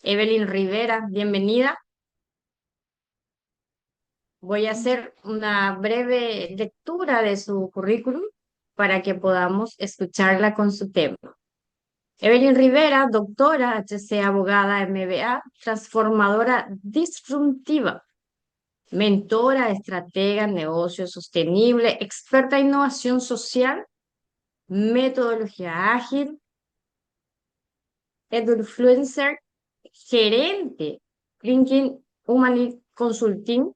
Evelyn Rivera, bienvenida. Voy a hacer una breve lectura de su currículum para que podamos escucharla con su tema. Evelyn Rivera, doctora, HC, abogada, MBA, transformadora disruptiva, mentora, estratega, negocio sostenible, experta en innovación social, metodología ágil, edufluencer, gerente, Thinking Human Consulting,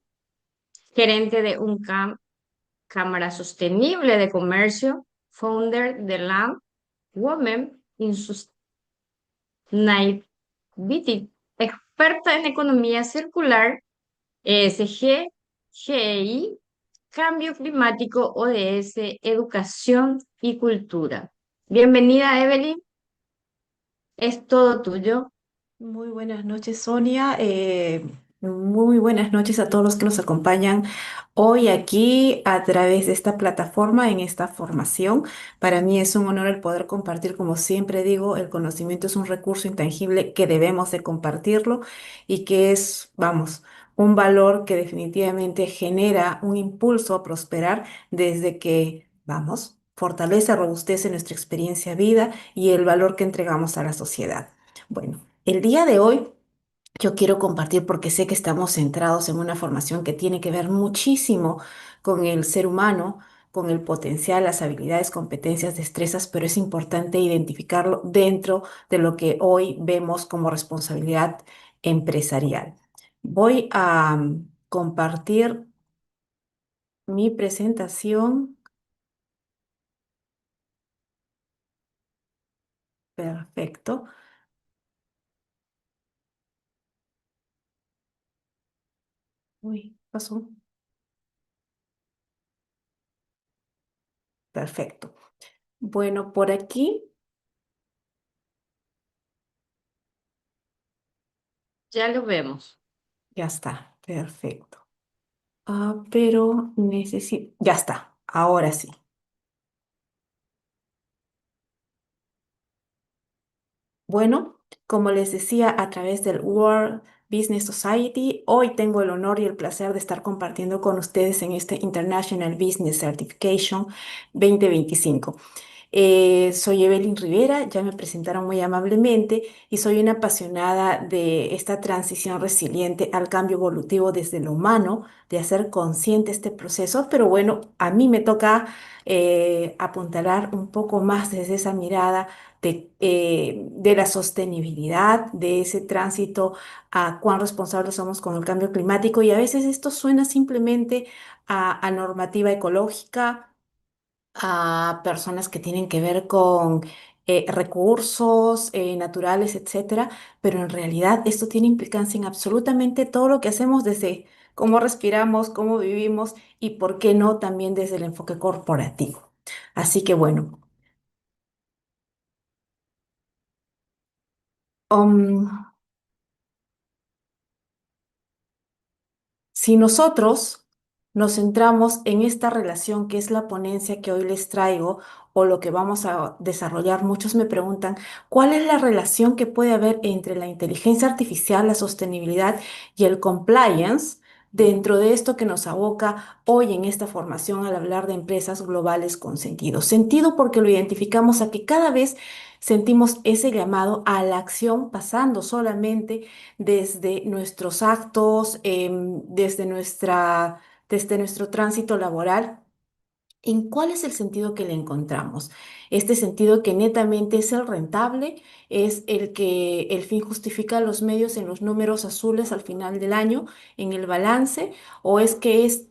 gerente de UNCAM, Cámara Sostenible de Comercio, founder de LAM, Women in Sustainability, experta en economía circular, ESG, GEI, cambio climático, ODS, educación y cultura. Bienvenida, Evelyn, es todo tuyo. Muy buenas noches, Sonia. Muy buenas noches a todos los que nos acompañan hoy aquí a través de esta plataforma en esta formación. Para mí es un honor el poder compartir, como siempre digo, el conocimiento es un recurso intangible que debemos de compartirlo y que es, vamos, un valor que definitivamente genera un impulso a prosperar desde que, vamos, fortalece, robustece nuestra experiencia de vida y el valor que entregamos a la sociedad. Bueno. El día de hoy yo quiero compartir porque sé que estamos centrados en una formación que tiene que ver muchísimo con el ser humano, con el potencial, las habilidades, competencias, destrezas, pero es importante identificarlo dentro de lo que hoy vemos como responsabilidad empresarial. Voy a compartir mi presentación. Perfecto. Uy, pasó. Perfecto. Bueno, por aquí Ya lo vemos. ya está. Perfecto. Pero necesito, ya está, ahora sí. Bueno, como les decía, a través del World Business Society, hoy tengo el honor y el placer de estar compartiendo con ustedes en este International Business Certification 2025. Soy Evelyn Rivera, ya me presentaron muy amablemente y soy una apasionada de esta transición resiliente al cambio evolutivo desde lo humano, de hacer consciente este proceso, pero bueno, a mí me toca apuntalar un poco más desde esa mirada de la sostenibilidad, de ese tránsito a cuán responsables somos con el cambio climático y a veces esto suena simplemente a normativa ecológica, a personas que tienen que ver con recursos naturales, etcétera, pero en realidad esto tiene implicancia en absolutamente todo lo que hacemos desde cómo respiramos, cómo vivimos y por qué no también desde el enfoque corporativo. Así que bueno. um, Si nosotros nos centramos en esta relación que es la ponencia que hoy les traigo o lo que vamos a desarrollar, muchos me preguntan, ¿cuál es la relación que puede haber entre la inteligencia artificial, la sostenibilidad y el compliance dentro de esto que nos aboca hoy en esta formación al hablar de empresas globales con sentido? Sentido porque lo identificamos a que cada vez sentimos ese llamado a la acción pasando solamente desde nuestros actos, desde nuestro tránsito laboral. ¿En cuál es el sentido que le encontramos? Este sentido que netamente es el rentable, es el que el fin justifica los medios en los números azules al final del año, en el balance, o es que es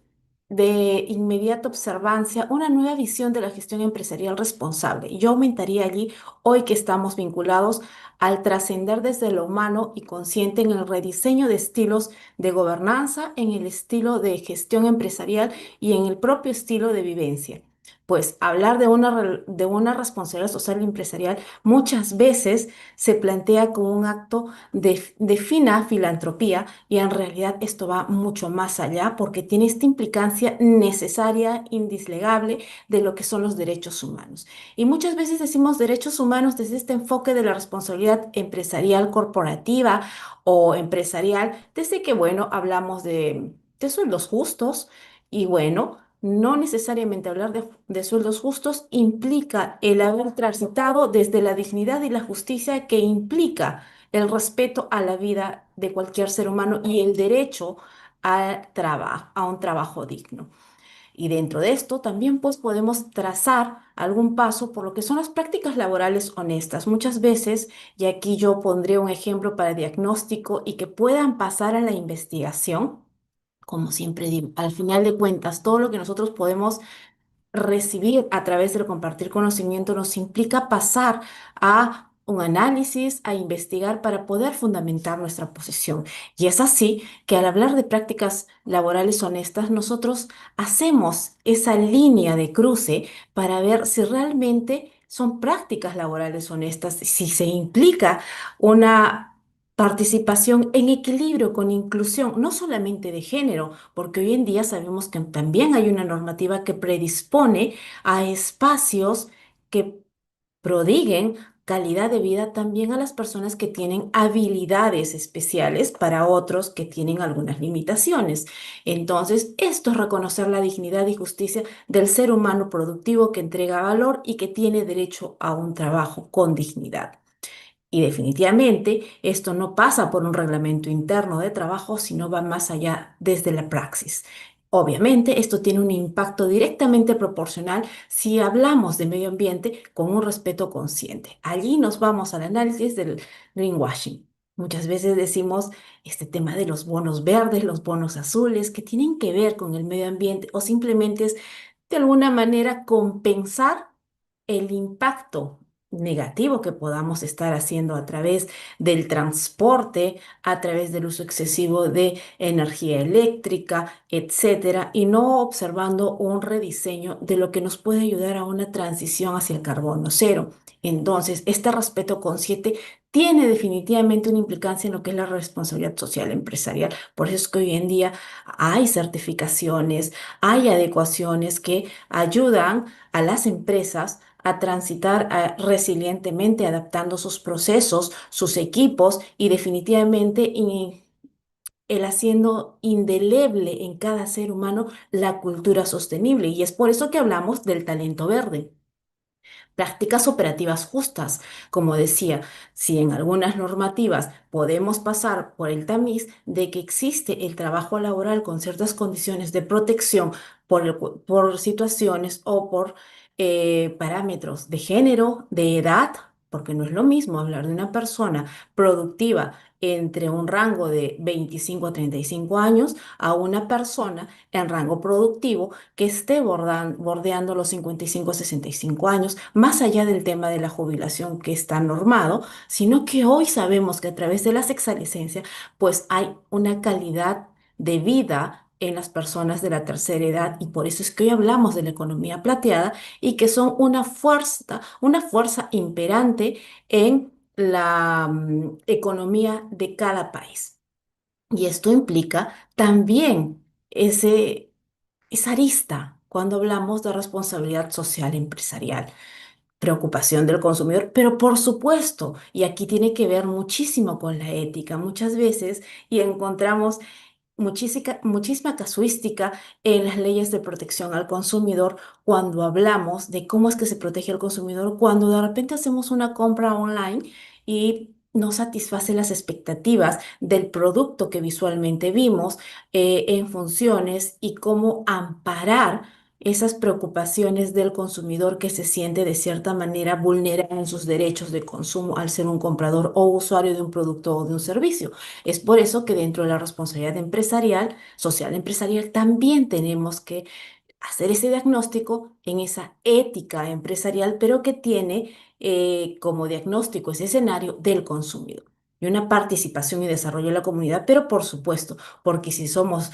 de inmediata observancia una nueva visión de la gestión empresarial responsable. Y yo aumentaría allí, hoy que estamos vinculados al trascender desde lo humano y consciente en el rediseño de estilos de gobernanza, en el estilo de gestión empresarial y en el propio estilo de vivencia. Pues hablar de una responsabilidad social empresarial muchas veces se plantea como un acto de fina filantropía y en realidad esto va mucho más allá porque tiene esta implicancia necesaria, indislegable de lo que son los derechos humanos. Y muchas veces decimos derechos humanos desde este enfoque de la responsabilidad empresarial corporativa o empresarial, desde que, bueno, hablamos de sueldos justos y bueno. No necesariamente hablar de sueldos justos implica el haber transitado desde la dignidad y la justicia que implica el respeto a la vida de cualquier ser humano y el derecho al trabajo, a un trabajo digno. Y dentro de esto también pues podemos trazar algún paso por lo que son las prácticas laborales honestas. Muchas veces, y aquí yo pondré un ejemplo para diagnóstico y que puedan pasar a la investigación, como siempre digo, al final de cuentas, todo lo que nosotros podemos recibir a través del compartir conocimiento nos implica pasar a un análisis, a investigar para poder fundamentar nuestra posición. Y es así que al hablar de prácticas laborales honestas, nosotros hacemos esa línea de cruce para ver si realmente son prácticas laborales honestas, si se implica una participación en equilibrio con inclusión, no solamente de género, porque hoy en día sabemos que también hay una normativa que predispone a espacios que prodiguen calidad de vida también a las personas que tienen habilidades especiales para otros que tienen algunas limitaciones. Entonces, esto es reconocer la dignidad y justicia del ser humano productivo que entrega valor y que tiene derecho a un trabajo con dignidad. Y definitivamente esto no pasa por un reglamento interno de trabajo, sino va más allá desde la praxis. Obviamente, esto tiene un impacto directamente proporcional si hablamos de medio ambiente con un respeto consciente. Allí nos vamos al análisis del greenwashing. Muchas veces decimos este tema de los bonos verdes, los bonos azules, que tienen que ver con el medio ambiente o simplemente es de alguna manera compensar el impacto negativo que podamos estar haciendo a través del transporte, a través del uso excesivo de energía eléctrica, etcétera, y no observando un rediseño de lo que nos puede ayudar a una transición hacia el carbono cero. Entonces, este respeto consciente tiene definitivamente una implicancia en lo que es la responsabilidad social empresarial. Por eso es que hoy en día hay certificaciones, hay adecuaciones que ayudan a las empresas a transitar resilientemente, adaptando sus procesos, sus equipos y definitivamente el haciendo indeleble en cada ser humano la cultura sostenible. Y es por eso que hablamos del talento verde. Prácticas operativas justas. Como decía, si en algunas normativas podemos pasar por el tamiz de que existe el trabajo laboral con ciertas condiciones de protección por situaciones o por parámetros de género, de edad, porque no es lo mismo hablar de una persona productiva entre un rango de 25 a 35 años a una persona en rango productivo que esté bordeando los 55 a 65 años, más allá del tema de la jubilación que está normado, sino que hoy sabemos que a través de la sexalescencia, pues hay una calidad de vida en las personas de la tercera edad y por eso es que hoy hablamos de la economía plateada y que son una fuerza imperante en la economía de cada país. Y esto implica también esa arista cuando hablamos de responsabilidad social empresarial, preocupación del consumidor, pero por supuesto, y aquí tiene que ver muchísimo con la ética, muchas veces, y encontramos muchísima casuística en las leyes de protección al consumidor cuando hablamos de cómo es que se protege al consumidor cuando de repente hacemos una compra online y no satisface las expectativas del producto que visualmente vimos en funciones y cómo amparar esas preocupaciones del consumidor que se siente de cierta manera vulnerado en sus derechos de consumo al ser un comprador o usuario de un producto o de un servicio. Es por eso que dentro de la responsabilidad empresarial, social empresarial, también tenemos que hacer ese diagnóstico en esa ética empresarial, pero que tiene como diagnóstico ese escenario del consumidor. Y una participación y desarrollo de la comunidad, pero por supuesto, porque si somos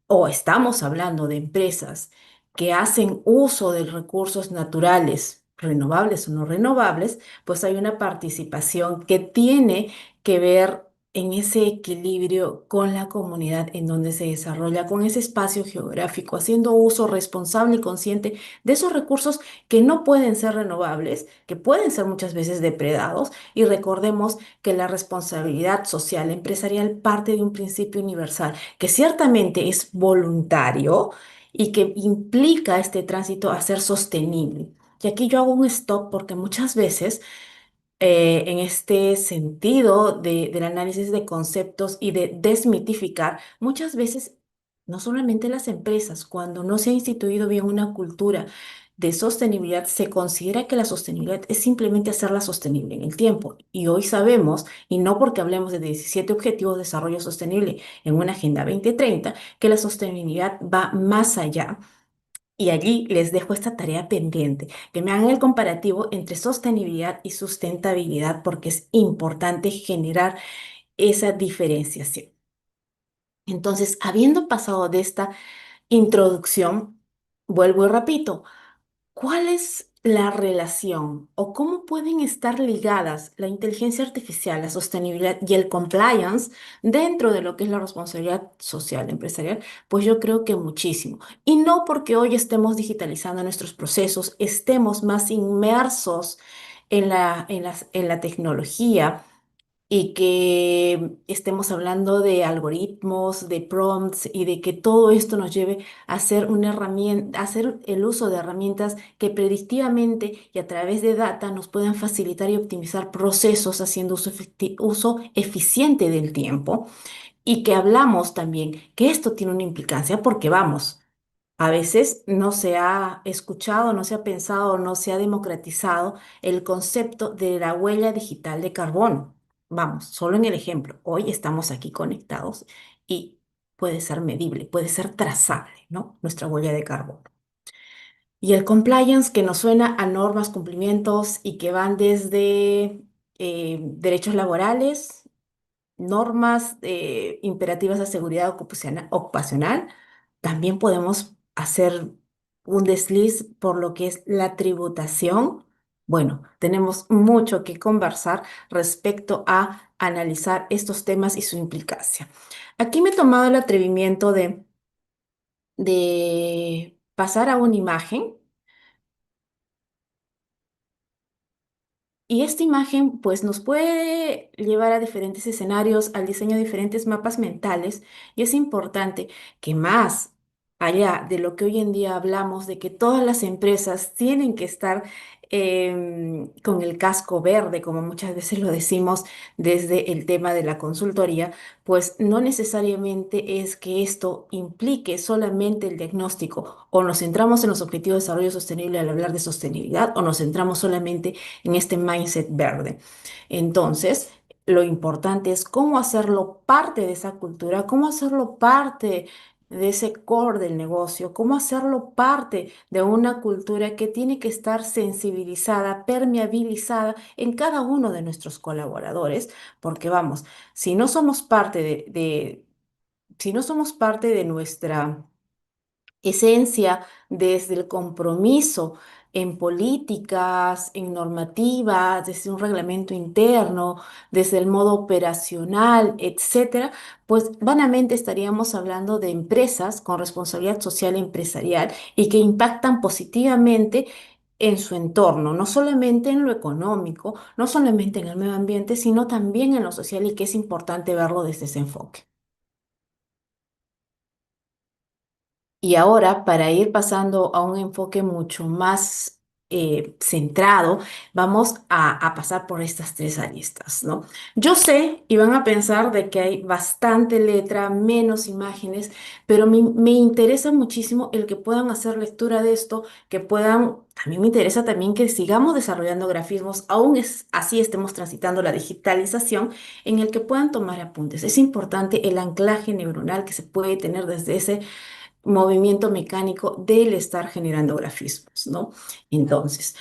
o estamos hablando de empresas que hacen uso de recursos naturales, renovables o no renovables, pues hay una participación que tiene que ver en ese equilibrio con la comunidad en donde se desarrolla, con ese espacio geográfico, haciendo uso responsable y consciente de esos recursos que no pueden ser renovables, que pueden ser muchas veces depredados. Y recordemos que la responsabilidad social empresarial parte de un principio universal, que ciertamente es voluntario y que implica este tránsito a ser sostenible. Y aquí yo hago un stop porque muchas veces en este sentido del análisis de conceptos y de desmitificar, muchas veces, no solamente las empresas, cuando no se ha instituido bien una cultura de sostenibilidad, se considera que la sostenibilidad es simplemente hacerla sostenible en el tiempo. Y hoy sabemos, y no porque hablemos de 17 Objetivos de Desarrollo Sostenible en una Agenda 2030, que la sostenibilidad va más allá. Y allí les dejo esta tarea pendiente, que me hagan el comparativo entre sostenibilidad y sustentabilidad, porque es importante generar esa diferenciación. Entonces, habiendo pasado de esta introducción, vuelvo y repito, ¿cuál es la relación o cómo pueden estar ligadas la inteligencia artificial, la sostenibilidad y el compliance dentro de lo que es la responsabilidad social empresarial? Pues yo creo que muchísimo. Y no porque hoy estemos digitalizando nuestros procesos, estemos más inmersos en la tecnología y que estemos hablando de algoritmos, de prompts y de que todo esto nos lleve a hacer una herramienta, a hacer el uso de herramientas que predictivamente y a través de data nos puedan facilitar y optimizar procesos haciendo uso eficiente del tiempo y que hablamos también que esto tiene una implicancia porque vamos. A veces no se ha escuchado, no se ha pensado, no se ha democratizado el concepto de la huella digital de carbono. Vamos, solo en el ejemplo. Hoy estamos aquí conectados y puede ser medible, puede ser trazable, ¿no? Nuestra huella de carbono. Y el compliance que nos suena a normas, cumplimientos y que van desde derechos laborales, normas imperativas de seguridad ocupacional, también podemos hacer un desliz por lo que es la tributación. Bueno, tenemos mucho que conversar respecto a analizar estos temas y su implicancia. Aquí me he tomado el atrevimiento de pasar a una imagen. Y esta imagen pues nos puede llevar a diferentes escenarios, al diseño de diferentes mapas mentales y es importante que más allá de lo que hoy en día hablamos de que todas las empresas tienen que estar con el casco verde, como muchas veces lo decimos desde el tema de la consultoría, pues no necesariamente es que esto implique solamente el diagnóstico o nos centramos en los objetivos de desarrollo sostenible al hablar de sostenibilidad o nos centramos solamente en este mindset verde. Entonces, lo importante es cómo hacerlo parte de esa cultura, cómo hacerlo parte de ese core del negocio, cómo hacerlo parte de una cultura que tiene que estar sensibilizada, permeabilizada en cada uno de nuestros colaboradores, porque vamos, si no somos parte si no somos parte de nuestra esencia desde el compromiso en políticas, en normativas, desde un reglamento interno, desde el modo operacional, etcétera, pues vanamente estaríamos hablando de empresas con responsabilidad social empresarial y que impactan positivamente en su entorno, no solamente en lo económico, no solamente en el medio ambiente, sino también en lo social y que es importante verlo desde ese enfoque. Y ahora, para ir pasando a un enfoque mucho más centrado, vamos a pasar por estas tres aristas, ¿no? Yo sé, y van a pensar de que hay bastante letra, menos imágenes, pero me interesa muchísimo el que puedan hacer lectura de esto, que puedan, a mí me interesa también que sigamos desarrollando grafismos, aún así estemos transitando la digitalización, en el que puedan tomar apuntes. Es importante el anclaje neuronal que se puede tener desde ese movimiento mecánico del estar generando grafismos, ¿no? Entonces,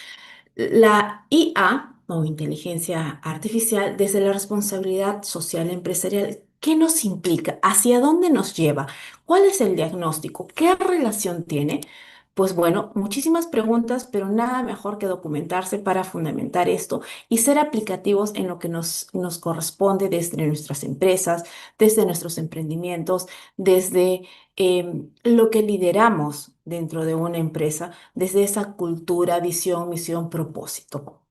la IA o inteligencia artificial desde la responsabilidad social empresarial, ¿qué nos implica? ¿Hacia dónde nos lleva? ¿Cuál es el diagnóstico? ¿Qué relación tiene? Pues bueno, muchísimas preguntas, pero nada mejor que documentarse para fundamentar esto y ser aplicativos en lo que nos corresponde desde nuestras empresas, desde nuestros emprendimientos, desde lo que lideramos dentro de una empresa, desde esa cultura, visión, misión, propósito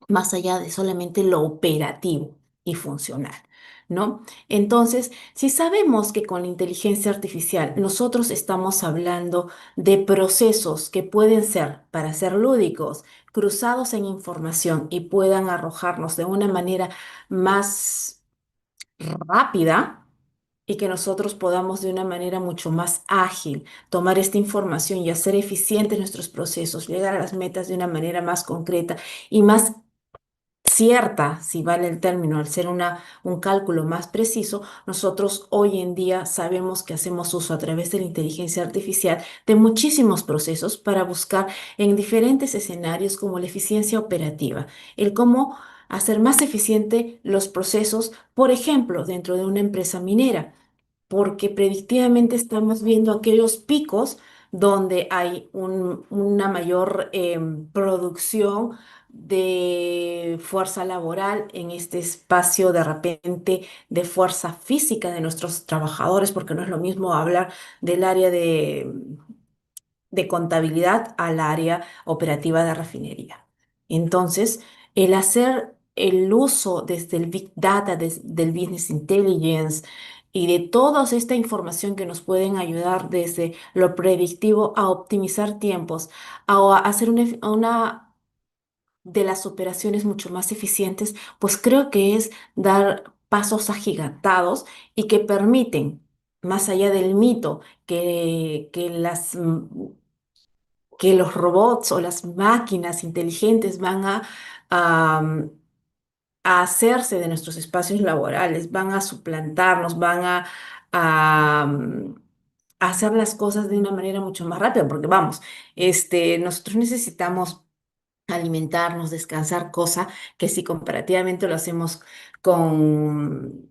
más allá de solamente lo operativo y funcional, ¿no? Entonces, si sabemos que con la inteligencia artificial nosotros estamos hablando de procesos que pueden ser, para ser lúdicos, cruzados en información y puedan arrojarnos de una manera más rápida, y que nosotros podamos de una manera mucho más ágil tomar esta información y hacer eficientes nuestros procesos, llegar a las metas de una manera más concreta y más cierta, si vale el término, al ser un cálculo más preciso, nosotros hoy en día sabemos que hacemos uso a través de la inteligencia artificial de muchísimos procesos para buscar en diferentes escenarios como la eficiencia operativa, el cómo hacer más eficiente los procesos, por ejemplo, dentro de una empresa minera, porque predictivamente estamos viendo aquellos picos donde hay una mayor producción de fuerza laboral en este espacio de repente de fuerza física de nuestros trabajadores, porque no es lo mismo hablar del área de contabilidad al área operativa de refinería. Entonces, el hacer el uso desde el Big Data, del Business Intelligence y de toda esta información que nos pueden ayudar desde lo predictivo a optimizar tiempos, a hacer una de las operaciones mucho más eficientes, pues creo que es dar pasos agigantados y que permiten, más allá del mito, que los robots o las máquinas inteligentes van a, mm, a hacerse de nuestros espacios laborales, van a suplantarnos, a hacer las cosas de una manera mucho más rápida, porque vamos, nosotros necesitamos alimentarnos, descansar, cosa que si comparativamente lo hacemos con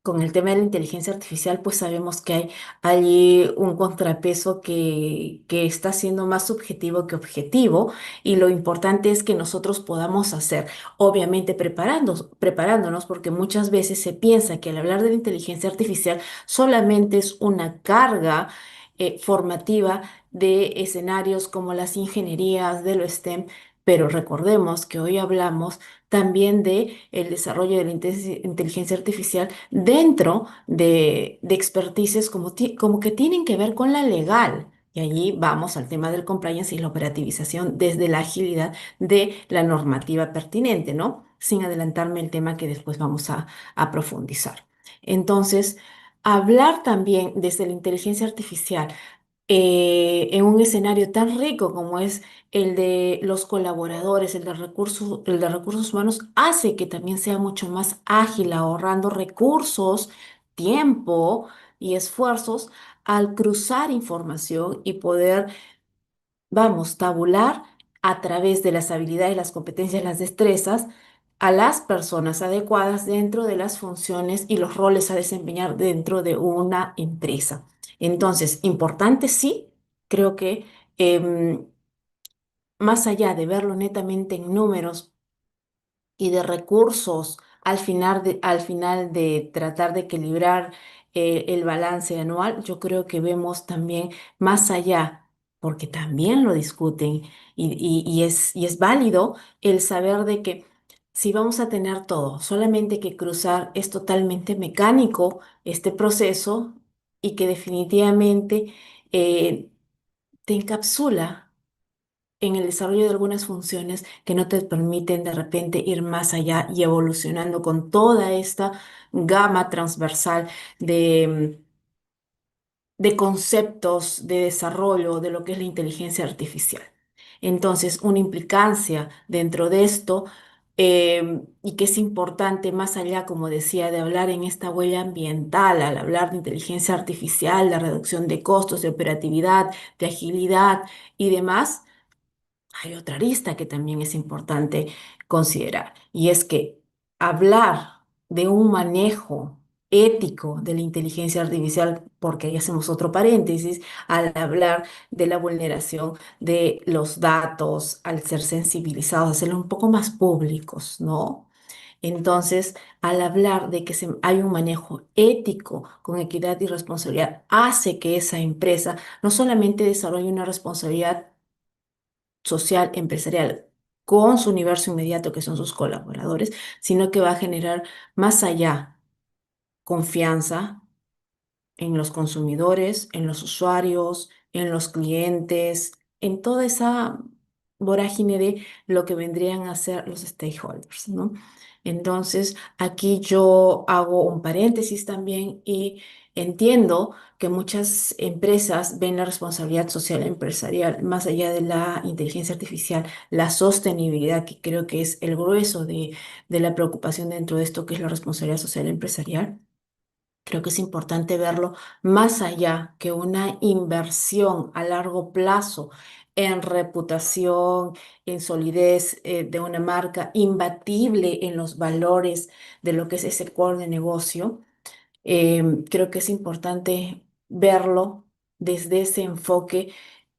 con el tema de la inteligencia artificial, pues sabemos que hay allí un contrapeso que está siendo más subjetivo que objetivo y lo importante es que nosotros podamos hacer, obviamente preparándonos, porque muchas veces se piensa que al hablar de la inteligencia artificial solamente es una carga formativa de escenarios como las ingenierías, de lo STEM, pero recordemos que hoy hablamos también de el desarrollo de la inteligencia artificial dentro de expertices como que tienen que ver con la legal. Y allí vamos al tema del compliance y la operativización desde la agilidad de la normativa pertinente, ¿no? Sin adelantarme el tema que después vamos a profundizar. Entonces, hablar también desde la inteligencia artificial en un escenario tan rico como es el de los colaboradores, el de recursos humanos, hace que también sea mucho más ágil, ahorrando recursos, tiempo y esfuerzos al cruzar información y poder, vamos, tabular a través de las habilidades, las competencias, las destrezas a las personas adecuadas dentro de las funciones y los roles a desempeñar dentro de una empresa. Entonces, importante sí, creo que em, más allá de verlo netamente en números, y de recursos al final de tratar de equilibrar el balance anual, yo creo que vemos también más allá, porque también lo discuten y es válido el saber de que si vamos a tener todo, solamente que cruzar es totalmente mecánico este proceso y que definitivamente eh, te encapsula en el desarrollo de algunas funciones que no te permiten de repente ir más allá y evolucionando con toda esta gama transversal de conceptos de desarrollo de lo que es la inteligencia artificial. Entonces, una implicancia dentro de esto y que es importante más allá, como decía, de hablar en esta huella ambiental, al hablar de inteligencia artificial, de reducción de costos, de operatividad, de agilidad y demás. Hay otra arista que también es importante considerar, y es que hablar de un manejo ético de la inteligencia artificial, porque ahí hacemos otro paréntesis, al hablar de la vulneración de los datos, al ser sensibilizados, hacerlo un poco más públicos, ¿no? Entonces, al hablar de que hay un manejo ético con equidad y responsabilidad, hace que esa empresa no solamente desarrolle una responsabilidad social, empresarial, con su universo inmediato, que son sus colaboradores, sino que va a generar más allá confianza en los consumidores, en los usuarios, en los clientes, en toda esa vorágine de lo que vendrían a ser los stakeholders, ¿no? Entonces, aquí yo hago un paréntesis también y entiendo que muchas empresas ven la responsabilidad social empresarial más allá de la inteligencia artificial, la sostenibilidad, que creo que es el grueso de la preocupación dentro de esto que es la responsabilidad social empresarial. Creo que es importante verlo más allá que una inversión a largo plazo en reputación, en solidez de una marca, imbatible en los valores de lo que es ese core de negocio. Creo que es importante verlo desde ese enfoque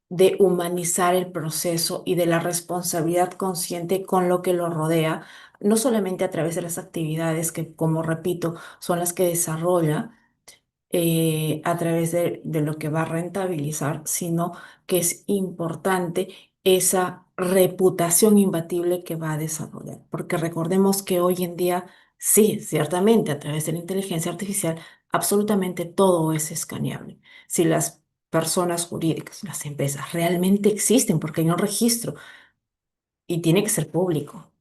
de humanizar el proceso y de la responsabilidad consciente con lo que lo rodea, no solamente a través de las actividades que, como repito, son las que desarrolla a través de lo que va a rentabilizar, sino que es importante esa reputación imbatible que va a desarrollar. Porque recordemos que hoy en día, sí, ciertamente, a través de la inteligencia artificial, absolutamente todo es escaneable. Si las personas jurídicas, las empresas, realmente existen porque hay un registro y tiene que ser público,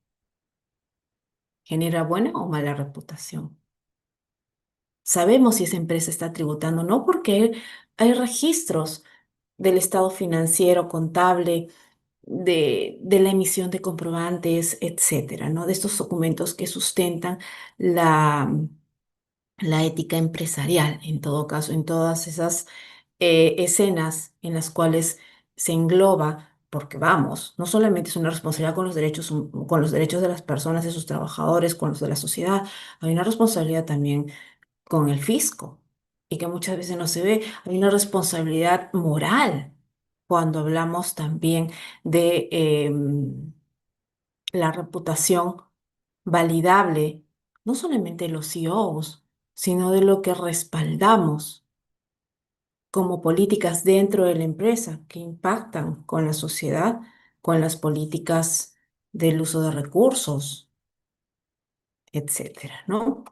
genera buena o mala reputación. Sabemos si esa empresa está tributando, no porque hay registros del estado financiero, contable, de la emisión de comprobantes, etcétera, ¿no? De estos documentos que sustentan la, la ética empresarial, en todo caso, en todas esas escenas en las cuales se engloba. Porque vamos, no solamente es una responsabilidad con los derechos, con los derechos de las personas, de sus trabajadores, con los de la sociedad, hay una responsabilidad también con el fisco y que muchas veces no se ve. Hay una responsabilidad moral cuando hablamos también de la reputación validable, no solamente de los CEOs, sino de lo que respaldamos como políticas dentro de la empresa que impactan con la sociedad, con las políticas del uso de recursos, etcétera, ¿no?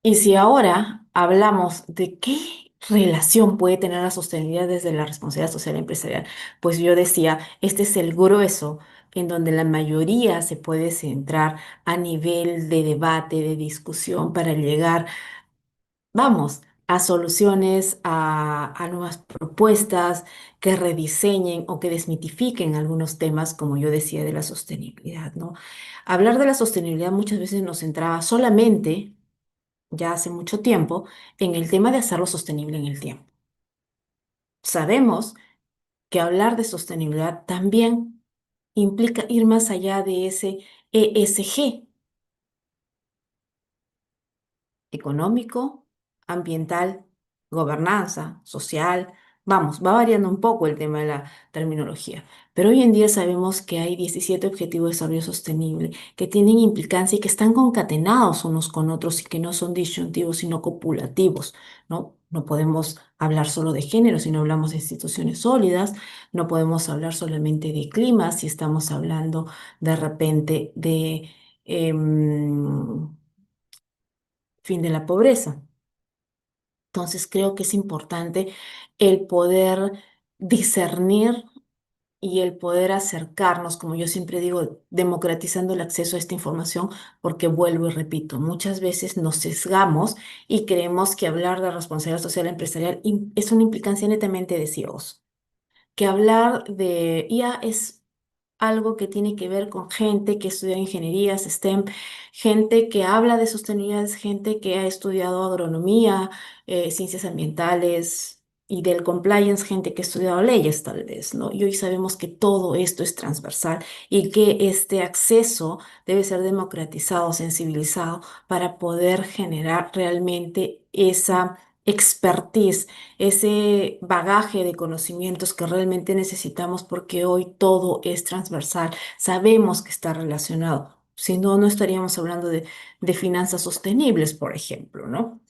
Y si ahora hablamos de qué relación puede tener la sostenibilidad desde la responsabilidad social empresarial, pues yo decía, este es el grueso en donde la mayoría se puede centrar a nivel de debate, de discusión para llegar, vamos, a soluciones, a nuevas propuestas que rediseñen o que desmitifiquen algunos temas, como yo decía, de la sostenibilidad, ¿no? Hablar de la sostenibilidad muchas veces nos centraba solamente ya hace mucho tiempo en el tema de hacerlo sostenible en el tiempo. Sabemos que hablar de sostenibilidad también implica ir más allá de ese ESG, económico, ambiental, gobernanza, social. Vamos, va variando un poco el tema de la terminología, pero hoy en día sabemos que hay 17 Objetivos de Desarrollo Sostenible que tienen implicancia y que están concatenados unos con otros y que no son disyuntivos, sino copulativos, ¿no? No podemos hablar solo de género si no hablamos de instituciones sólidas, no podemos hablar solamente de clima si estamos hablando de repente de fin de la pobreza. Entonces creo que es importante el poder discernir y el poder acercarnos, como yo siempre digo, democratizando el acceso a esta información, porque vuelvo y repito, muchas veces nos sesgamos y creemos que hablar de responsabilidad social empresarial es una implicancia netamente de CEOs, que hablar de IA es algo que tiene que ver con gente que estudia ingenierías, STEM, gente que habla de sostenibilidad, es gente que ha estudiado agronomía, ciencias ambientales. y del compliance, gente que ha estudiado leyes tal vez, ¿no? Y hoy sabemos que todo esto es transversal y que este acceso debe ser democratizado, sensibilizado para poder generar realmente esa expertise, ese bagaje de conocimientos que realmente necesitamos porque hoy todo es transversal, sabemos que está relacionado. Si no, no estaríamos hablando de finanzas sostenibles, por ejemplo, ¿no?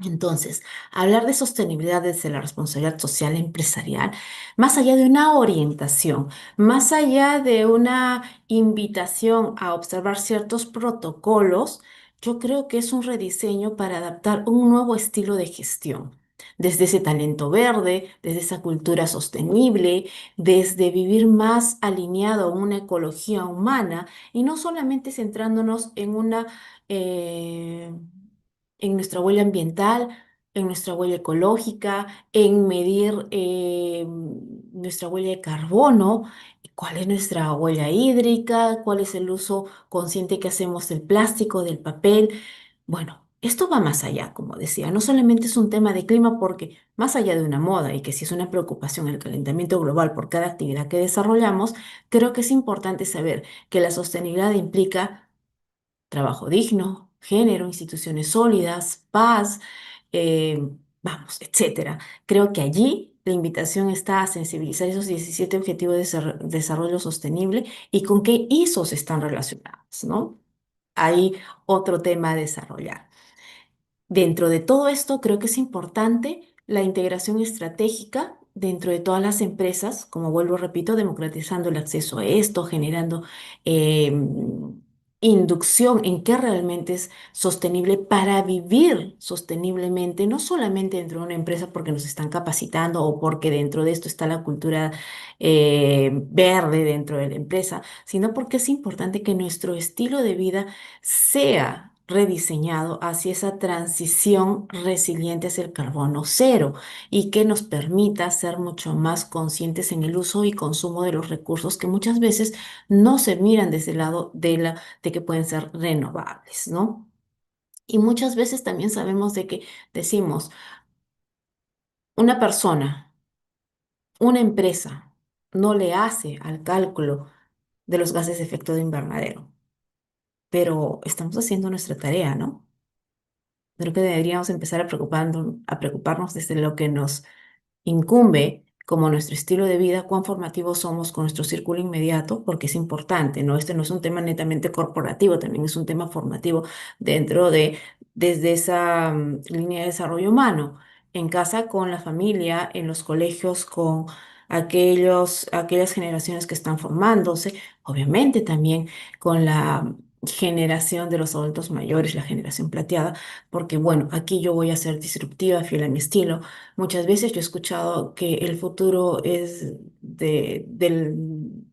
Entonces, hablar de sostenibilidad desde la responsabilidad social empresarial, más allá de una orientación, más allá de una invitación a observar ciertos protocolos, yo creo que es un rediseño para adaptar un nuevo estilo de gestión. Desde ese talento verde, desde esa cultura sostenible, desde vivir más alineado a una ecología humana y no solamente centrándonos eh, en nuestra huella ambiental, en nuestra huella ecológica, en medir nuestra huella de carbono, cuál es nuestra huella hídrica, cuál es el uso consciente que hacemos del plástico, del papel. Bueno, esto va más allá, como decía, no solamente es un tema de clima porque más allá de una moda y que si es una preocupación el calentamiento global por cada actividad que desarrollamos, creo que es importante saber que la sostenibilidad implica trabajo digno, género, instituciones sólidas, paz, eh, vamos, etcétera. Creo que allí la invitación está a sensibilizar esos 17 objetivos de desarrollo sostenible y con qué ISOs están relacionados, ¿no? Hay otro tema a desarrollar. Dentro de todo esto, creo que es importante la integración estratégica dentro de todas las empresas, como vuelvo, repito, democratizando el acceso a esto, generando eh, inducción en qué realmente es sostenible para vivir sosteniblemente, no solamente dentro de una empresa porque nos están capacitando o porque dentro de esto está la cultura verde dentro de la empresa, sino porque es importante que nuestro estilo de vida sea rediseñado hacia esa transición resiliente hacia el carbono cero y que nos permita ser mucho más conscientes en el uso y consumo de los recursos que muchas veces no se miran desde el lado de que pueden ser renovables, ¿no? Y muchas veces también sabemos de que decimos, una persona, una empresa no le hace al cálculo de los gases de efecto de invernadero, pero estamos haciendo nuestra tarea, ¿no? Creo que deberíamos empezar a preocuparnos desde lo que nos incumbe, como nuestro estilo de vida, cuán formativos somos con nuestro círculo inmediato, porque es importante, ¿no? Este no es un tema netamente corporativo, también es un tema formativo dentro desde esa línea de desarrollo humano, en casa con la familia, en los colegios con aquellas generaciones que están formándose, obviamente también con la generación de los adultos mayores, la generación plateada, porque bueno, aquí yo voy a ser disruptiva, fiel a mi estilo. Muchas veces yo he escuchado que el futuro es de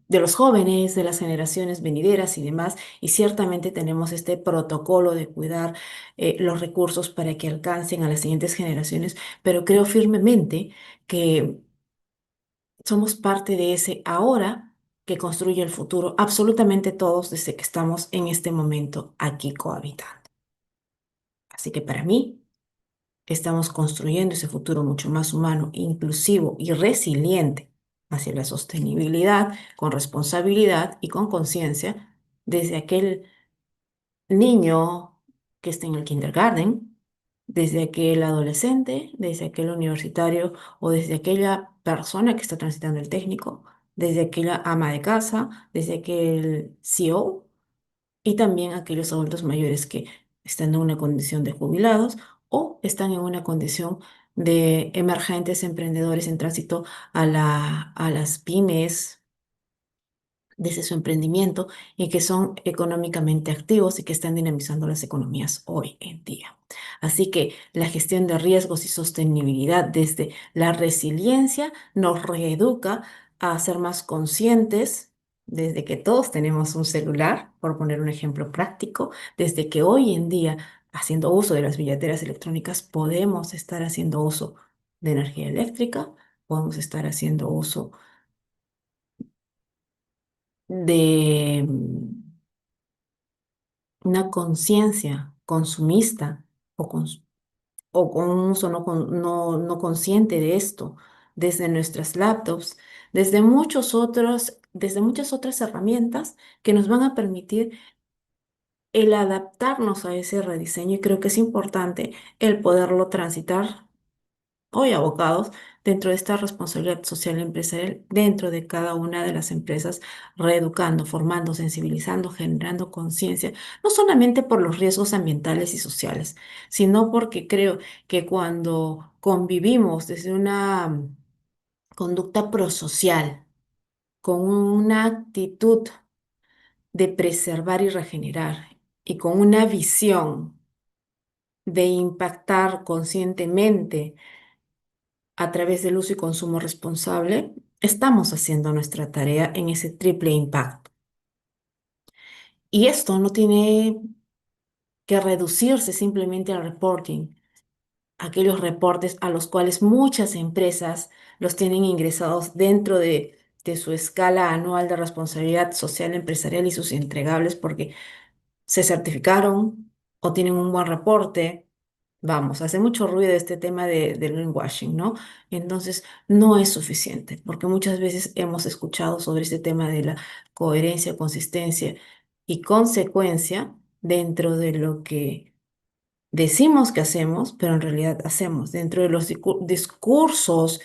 los jóvenes, de las generaciones venideras y demás, y ciertamente tenemos este protocolo de cuidar los recursos para que alcancen a las siguientes generaciones, pero creo firmemente que somos parte de ese ahora que construye el futuro, absolutamente todos desde que estamos en este momento aquí cohabitando. Así que para mí, estamos construyendo ese futuro mucho más humano, inclusivo y resiliente hacia la sostenibilidad, con responsabilidad y con conciencia, desde aquel niño que está en el kindergarten, desde aquel adolescente, desde aquel universitario o desde aquella persona que está transitando el técnico, desde aquella ama de casa, desde aquel CEO y también aquellos adultos mayores que están en una condición de jubilados o están en una condición de emergentes emprendedores en tránsito a las pymes desde su emprendimiento y que son económicamente activos y que están dinamizando las economías hoy en día. Así que la gestión de riesgos y sostenibilidad desde la resiliencia nos reeduca a ser más conscientes desde que todos tenemos un celular, por poner un ejemplo práctico, desde que hoy en día, haciendo uso de las billeteras electrónicas, podemos estar haciendo uso de energía eléctrica, podemos estar haciendo uso de una conciencia consumista o o con un uso no consciente de esto, desde nuestras laptops, desde muchas otras herramientas que nos van a permitir el adaptarnos a ese rediseño y creo que es importante el poderlo transitar hoy abocados dentro de esta responsabilidad social empresarial, dentro de cada una de las empresas, reeducando, formando, sensibilizando, generando conciencia, no solamente por los riesgos ambientales y sociales, sino porque creo que cuando convivimos desde una conducta prosocial, con una actitud de preservar y regenerar y con una visión de impactar conscientemente a través del uso y consumo responsable, estamos haciendo nuestra tarea en ese triple impacto. Y esto no tiene que reducirse simplemente al reporting, aquellos reportes a los cuales muchas empresas los tienen ingresados dentro de su escala anual de responsabilidad social empresarial y sus entregables, porque se certificaron o tienen un buen reporte. Vamos, hace mucho ruido este tema del greenwashing, ¿no? Entonces, no es suficiente, porque muchas veces hemos escuchado sobre este tema de la coherencia, consistencia y consecuencia dentro de lo que decimos que hacemos, pero en realidad hacemos, dentro de los discursos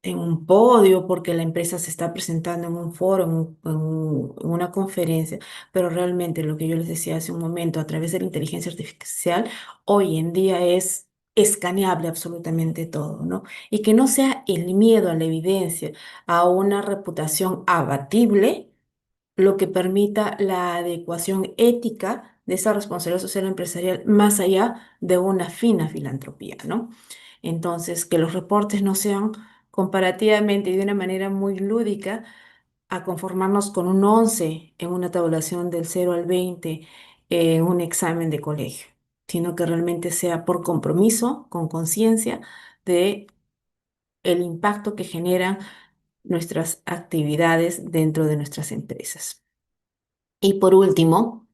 en un podio porque la empresa se está presentando en un foro, en una conferencia, pero realmente lo que yo les decía hace un momento, a través de la inteligencia artificial, hoy en día es escaneable absolutamente todo, ¿no? Y que no sea el miedo a la evidencia, a una reputación abatible lo que permita la adecuación ética de esa responsabilidad social empresarial más allá de una fina filantropía, ¿no? Entonces, que los reportes no sean comparativamente y de una manera muy lúdica a conformarnos con un 11 en una tabulación del 0 al 20 en un examen de colegio, sino que realmente sea por compromiso, con conciencia de el impacto que generan nuestras actividades dentro de nuestras empresas. Y por último,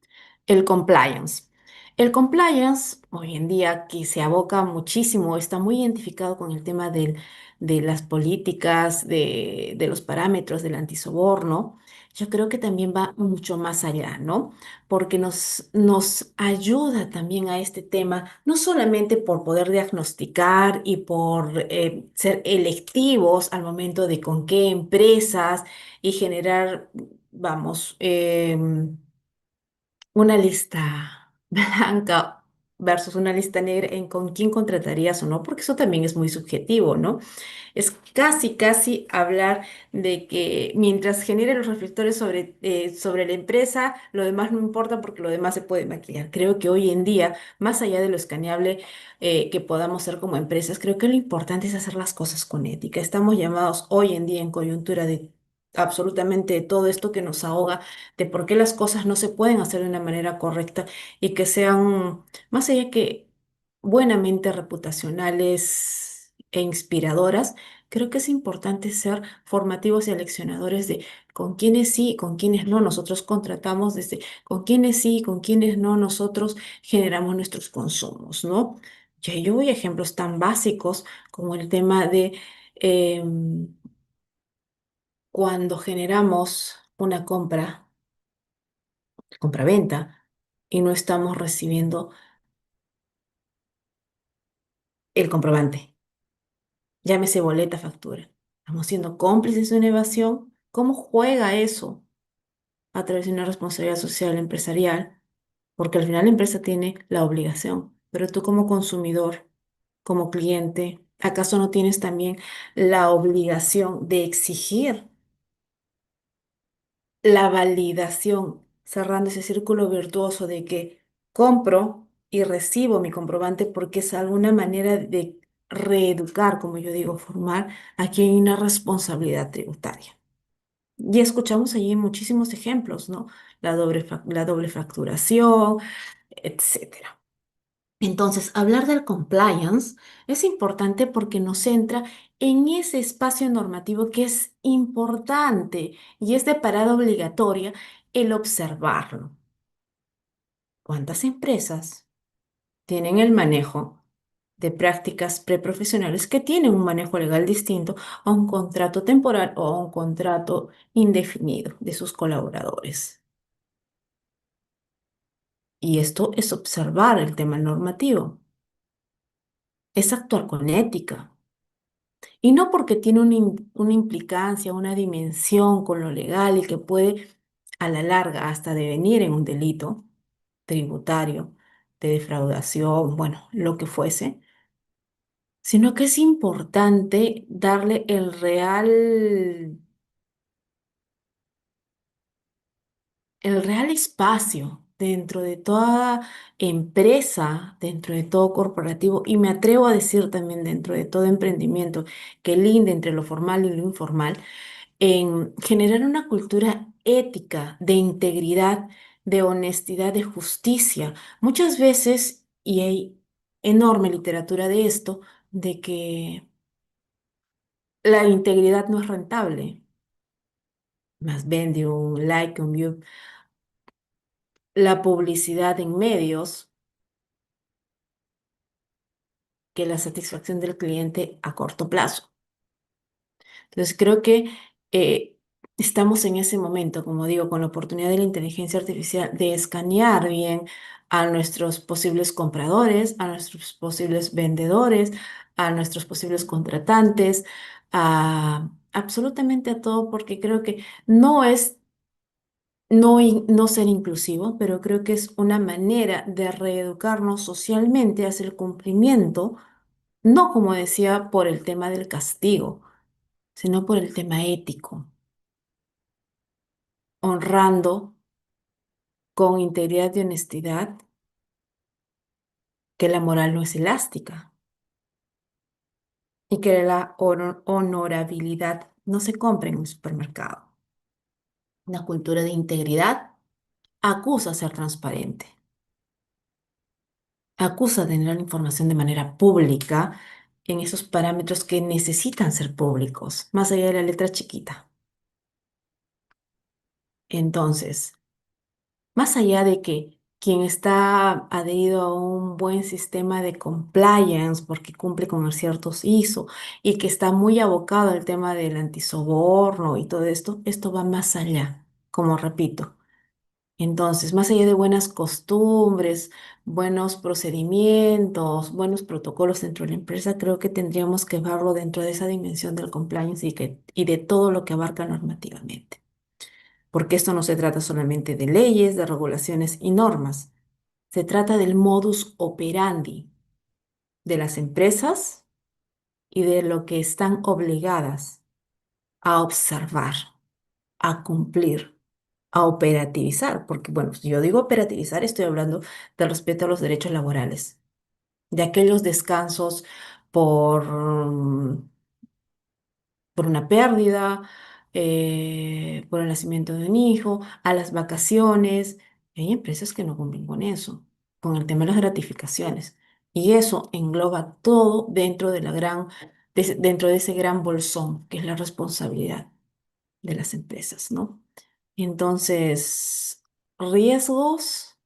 el compliance. El compliance, hoy en día, que se aboca muchísimo, está muy identificado con el tema de las políticas, de los parámetros del antisoborno. Yo creo que también va mucho más allá, ¿no? Porque nos ayuda también a este tema, no solamente por poder diagnosticar y por ser electivos al momento de con qué empresas y generar, vamos, una lista blanca versus una lista negra en con quién contratarías o no, porque eso también es muy subjetivo, ¿no? Es casi, casi hablar de que mientras genere los reflectores sobre la empresa, lo demás no importa porque lo demás se puede maquillar. Creo que hoy en día, más allá de lo escaneable que podamos ser como empresas, creo que lo importante es hacer las cosas con ética. Estamos llamados hoy en día en coyuntura de absolutamente todo esto que nos ahoga, de por qué las cosas no se pueden hacer de una manera correcta y que sean, más allá que buenamente reputacionales e inspiradoras. Creo que es importante ser formativos y aleccionadores de con quiénes sí y con quiénes no nosotros contratamos, desde con quiénes sí y con quiénes no nosotros generamos nuestros consumos, ¿no? Ya yo voy a ejemplos tan básicos como el tema de cuando generamos una compra-venta, y no estamos recibiendo el comprobante, llámese boleta, factura. Estamos siendo cómplices de una evasión. ¿Cómo juega eso a través de una responsabilidad social empresarial? Porque al final la empresa tiene la obligación, pero tú como consumidor, como cliente, ¿acaso no tienes también la obligación de exigir la validación, cerrando ese círculo virtuoso de que compro y recibo mi comprobante porque es alguna manera de reeducar, como yo digo, formar? Aquí hay una responsabilidad tributaria. Y escuchamos allí muchísimos ejemplos, ¿no? La doble facturación, etcétera. Entonces, hablar del compliance es importante porque nos centra en ese espacio normativo que es importante y es de parada obligatoria el observarlo. ¿Cuántas empresas tienen el manejo de prácticas preprofesionales que tienen un manejo legal distinto a un contrato temporal o a un contrato indefinido de sus colaboradores. Y esto es observar el tema normativo, es actuar con ética. Y no porque tiene una implicancia, una dimensión con lo legal y que puede a la larga hasta devenir en un delito tributario, de defraudación, bueno, lo que fuese, sino que es importante darle el real espacio dentro de toda empresa, dentro de todo corporativo, y me atrevo a decir también dentro de todo emprendimiento que linde entre lo formal y lo informal, en generar una cultura ética, de integridad, de honestidad, de justicia. Muchas veces, y hay enorme literatura de esto, de que la integridad no es rentable. Más vende un like, un view, la publicidad en medios que la satisfacción del cliente a corto plazo. Entonces creo que eh, estamos en ese momento, como digo, con la oportunidad de la inteligencia artificial de escanear bien a nuestros posibles compradores, a nuestros posibles vendedores, a nuestros posibles contratantes, a absolutamente a todo, porque creo que no es no ser inclusivo, pero creo que es una manera de reeducarnos socialmente hacia el cumplimiento, no como decía, por el tema del castigo, sino por el tema ético, honrando con integridad y honestidad que la moral no es elástica y que la honorabilidad no se compra en un supermercado. Una cultura de integridad acusa ser transparente, acusa tener la información de manera pública en esos parámetros que necesitan ser públicos, más allá de la letra chiquita. Entonces, más allá de que quien está adherido a un buen sistema de compliance porque cumple con ciertos ISO y que está muy abocado al tema del antisoborno y todo esto, esto va más allá, como repito. Entonces, más allá de buenas costumbres, buenos procedimientos, buenos protocolos dentro de la empresa, creo que tendríamos que verlo dentro de esa dimensión del compliance y de todo lo que abarca normativamente, porque esto no se trata solamente de leyes, de regulaciones y normas, se trata del modus operandi de las empresas y de lo que están obligadas a observar, a cumplir, a operativizar, porque bueno, si yo digo operativizar, estoy hablando del respeto a los derechos laborales, de aquellos descansos por, por una pérdida, por el nacimiento de un hijo, a las vacaciones. Hay empresas que no cumplen con eso, con el tema de las gratificaciones. Y eso engloba todo dentro de dentro de ese gran bolsón que es la responsabilidad de las empresas, ¿no? Entonces, riesgos,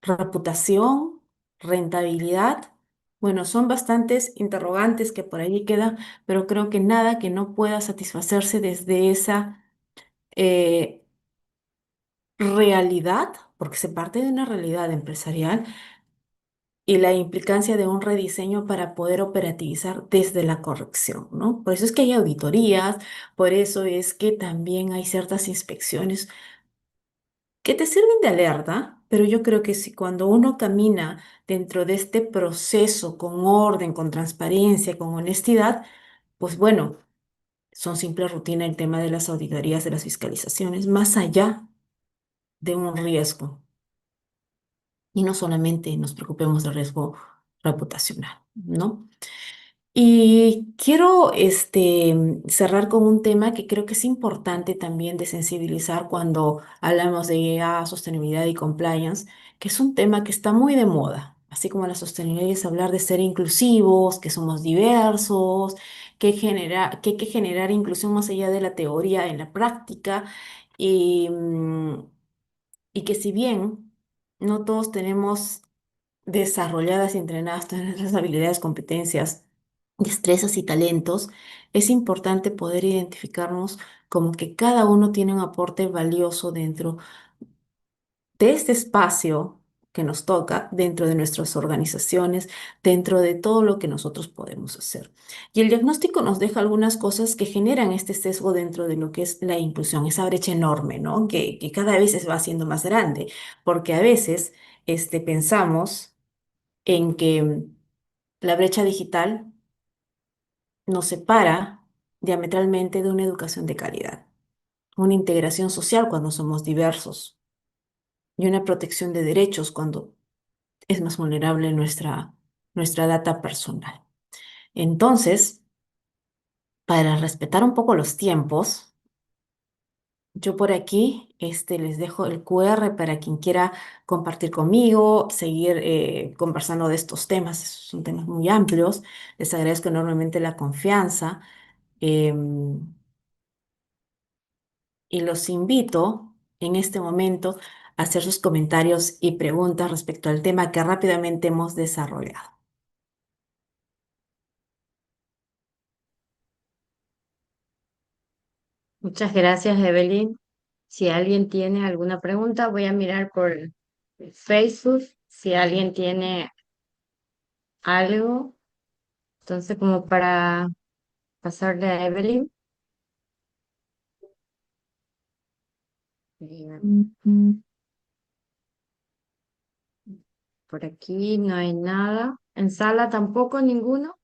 reputación, rentabilidad, bueno, son bastantes interrogantes que por ahí quedan, pero creo que nada que no pueda satisfacerse desde esa eh, realidad, porque se parte de una realidad empresarial y la implicancia de un rediseño para poder operativizar desde la corrección, ¿no? Por eso es que hay auditorías, por eso es que también hay ciertas inspecciones que te sirven de alerta, pero yo creo que si cuando uno camina dentro de este proceso con orden, con transparencia, con honestidad, pues bueno, son simple rutina el tema de las auditorías, de las fiscalizaciones, más allá de un riesgo. Y no solamente nos preocupemos del riesgo reputacional, ¿no? Y quiero cerrar con un tema que creo que es importante también de sensibilizar cuando hablamos de IA, sostenibilidad y compliance, que es un tema que está muy de moda. Así como la sostenibilidad es hablar de ser inclusivos, que somos diversos, que hay que generar inclusión más allá de la teoría en la práctica y, y que si bien no todos tenemos desarrolladas y entrenadas todas nuestras habilidades, competencias, destrezas y talentos, es importante poder identificarnos como que cada uno tiene un aporte valioso dentro de este espacio que nos toca, dentro de nuestras organizaciones, dentro de todo lo que nosotros podemos hacer. Y el diagnóstico nos deja algunas cosas que generan este sesgo dentro de lo que es la inclusión, esa brecha enorme, ¿no? Que cada vez se va haciendo más grande, porque a veces pensamos en que la brecha digital nos separa diametralmente de una educación de calidad, una integración social cuando somos diversos y una protección de derechos cuando es más vulnerable nuestra data personal. Entonces, para respetar un poco los tiempos, yo por aquí les dejo el QR para quien quiera compartir conmigo, seguir conversando de estos temas. Son temas muy amplios. Les agradezco enormemente la confianza. em, y los invito en este momento a hacer sus comentarios y preguntas respecto al tema que rápidamente hemos desarrollado. Muchas gracias, Evelyn. Si alguien tiene alguna pregunta, voy a mirar por Facebook. Si alguien tiene algo, entonces como para pasarle a Evelyn. Por aquí no hay nada. En sala tampoco ninguno.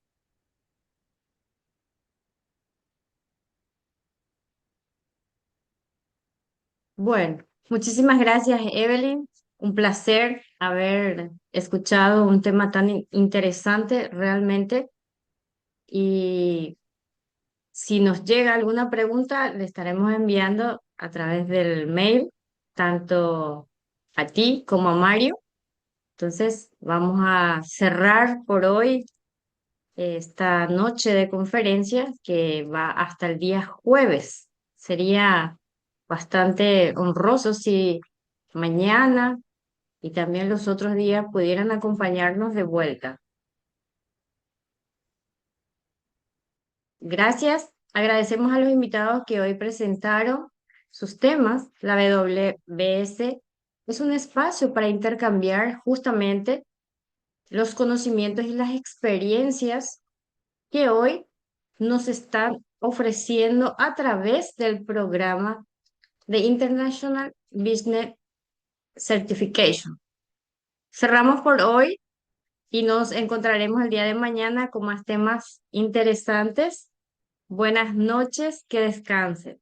Bueno, muchísimas gracias, Evelyn. Un placer haber escuchado un tema tan interesante realmente. Y si nos llega alguna pregunta, le estaremos enviando a través del mail, tanto a ti como a Mario. Entonces, vamos a cerrar por hoy esta noche de conferencia que va hasta el día jueves. Sería bastante honroso si mañana y también los otros días pudieran acompañarnos de vuelta. Gracias. Agradecemos a los invitados que hoy presentaron sus temas. La WBS es un espacio para intercambiar justamente los conocimientos y las experiencias que hoy nos están ofreciendo a través del programa de International Business Certification. Cerramos por hoy y nos encontraremos el día de mañana con más temas interesantes. Buenas noches, que descansen.